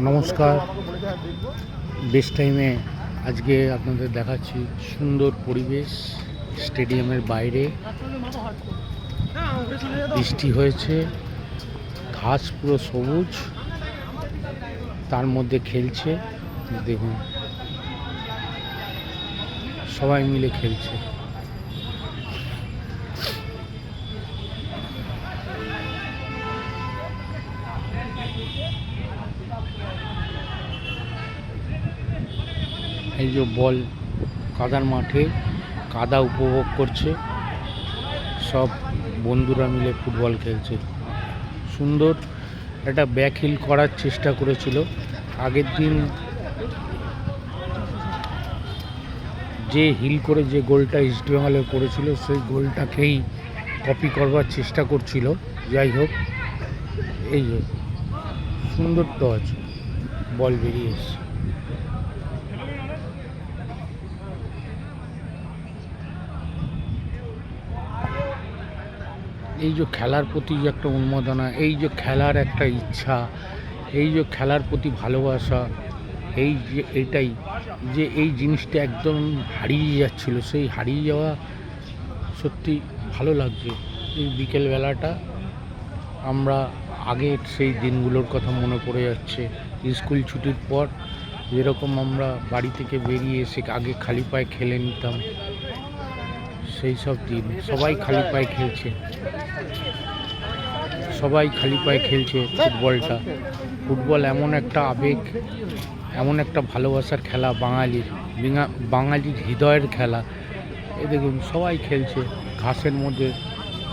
নমস্কার। বেস্ট টাইমে আজকে আপনাদের দেখাচ্ছি সুন্দর পরিবেশ। স্টেডিয়ামের বাইরে বৃষ্টি হয়েছে, ঘাস পুরো সবুজ, তার মধ্যে খেলছে। দেখুন সবাই মিলে খেলছে। এই যে বল কাদার মাঠে কাদা উপভোগ করছে, সব বন্ধুরা মিলে ফুটবল খেলছে। সুন্দর একটা ব্যাক হিল করার চেষ্টা করেছিল আগের দিন, যে হিল করে যে গোলটা ইস্টবেঙ্গলে করেছিল সেই গোলটাকেই কপি করবার চেষ্টা করছিল। যাই হোক, এই যে সুন্দর টচ, বল বেরিয়ে এসছে। এই যে খেলার প্রতি যে একটা উন্মাদনা, এই যে খেলার একটা ইচ্ছা, এই যে খেলার প্রতি ভালোবাসা, এই যে এটাই যে এই জিনিসটা একদম হারিয়ে যাচ্ছিল, সেই হারিয়ে যাওয়া সত্যি ভালো লাগছে। এই বিকেলবেলাটা আমরা আগের সেই দিনগুলোর কথা মনে পড়ে যাচ্ছে। স্কুল ছুটির পর যেরকম আমরা বাড়ি থেকে বেরিয়ে এসে আগে খালি পায়ে খেলে নিতাম, সেই সব দিন। সবাই খালি পায়ে খেলছে, সবাই খালি পায়ে খেলছে ফুটবলটা। ফুটবল এমন একটা আবেগ, এমন একটা ভালোবাসার খেলা, বাঙালির হৃদয়ের খেলা। এই দেখুন সবাই খেলছে, ঘাসের মধ্যে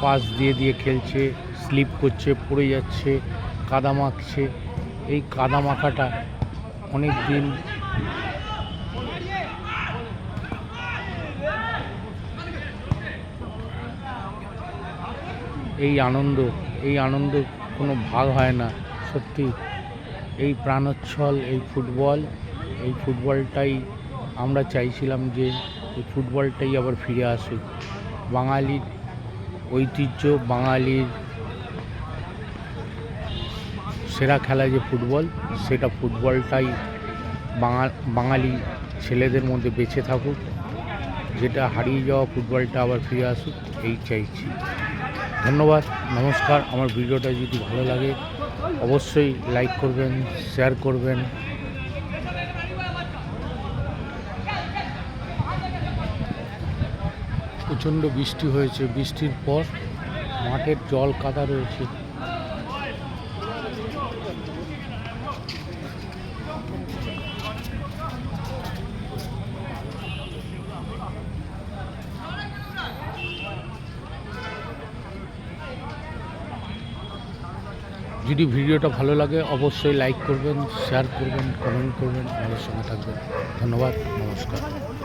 পাস দিয়ে দিয়ে খেলছে, স্লিপ করছে, পড়ে যাচ্ছে, কাদা মাখছে। এই কাদা মাখাটা অনেক দিন এই আনন্দ কোনো ভাগ হয় না। সত্যি এই প্রাণোচ্ছল এই ফুটবলটাই আমরা চাইছিলাম যে এই ফুটবলটাই আবার ফিরে আসুক। বাঙালির ঐতিহ্য, বাঙালির সেরা খেলা যে ফুটবল, সেটা ফুটবলটাই বাঙালি ছেলেদের মধ্যে বেঁচে থাকুক। যেটা হারিয়ে যাওয়া ফুটবলটা আবার ফিরে আসুক, এই চাইছি। ধন্যবাদ, নমস্কার। আমার ভিডিওটা যদি ভালো লাগে অবশ্যই লাইক করবেন, শেয়ার করবেন। প্রচণ্ড বৃষ্টি হয়েছে, বৃষ্টির পর মাঠের জল কাদা রয়েছে। যদি ভিডিওটা ভালো লাগে অবশ্যই লাইক করবেন, শেয়ার করবেন, কমেন্ট করবেন, আমাদের সঙ্গে থাকবেন। ধন্যবাদ, নমস্কার।